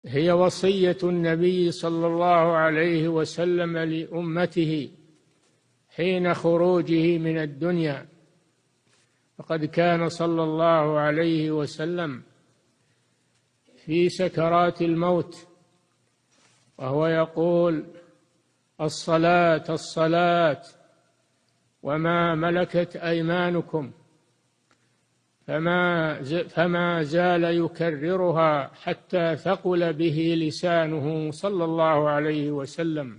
هي وصية النبي صلى الله عليه وسلم لأمته حين خروجه من الدنيا. فقد كان صلى الله عليه وسلم في سكرات الموت وهو يقول: الصلاة الصلاة وما ملكت أيمانكم، فما زال يكررها حتى ثقل به لسانه صلى الله عليه وسلم،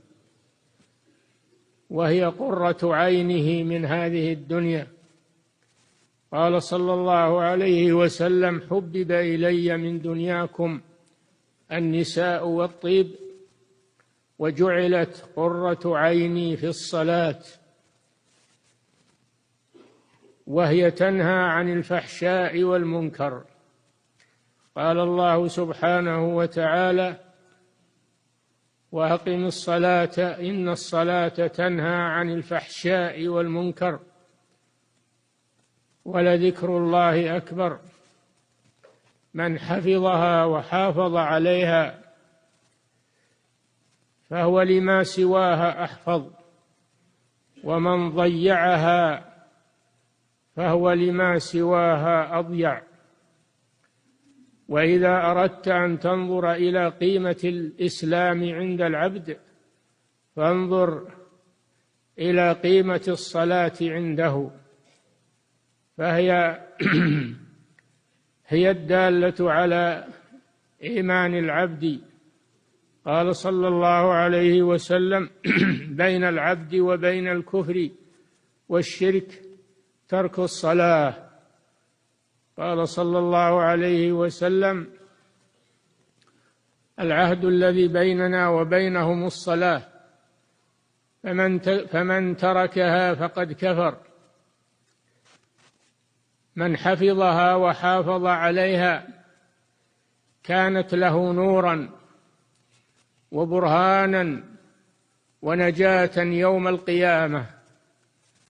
وهي قرة عينه من هذه الدنيا. قال صلى الله عليه وسلم: حبب إلي من دنياكم النساء والطيب، وجعلت قرة عيني في الصلاة. وهي تنهى عن الفحشاء والمنكر. قال الله سبحانه وتعالى: وأقم الصلاة إن الصلاة تنهى عن الفحشاء والمنكر ولذكر الله أكبر. من حفظها وحافظ عليها فهو لما سواها أحفظ، ومن ضيعها فهو لما سواها أضيع. وإذا أردت أن تنظر إلى قيمة الإسلام عند العبد فانظر إلى قيمة الصلاة عنده، فهي هي الدالة على إيمان العبد. قال صلى الله عليه وسلم: بين العبد وبين الكفر والشرك ترك الصلاة. قال صلى الله عليه وسلم: العهد الذي بيننا وبينهم الصلاة، فمن تركها فقد كفر. من حفظها وحافظ عليها كانت له نورا وبرهانا ونجاة يوم القيامة.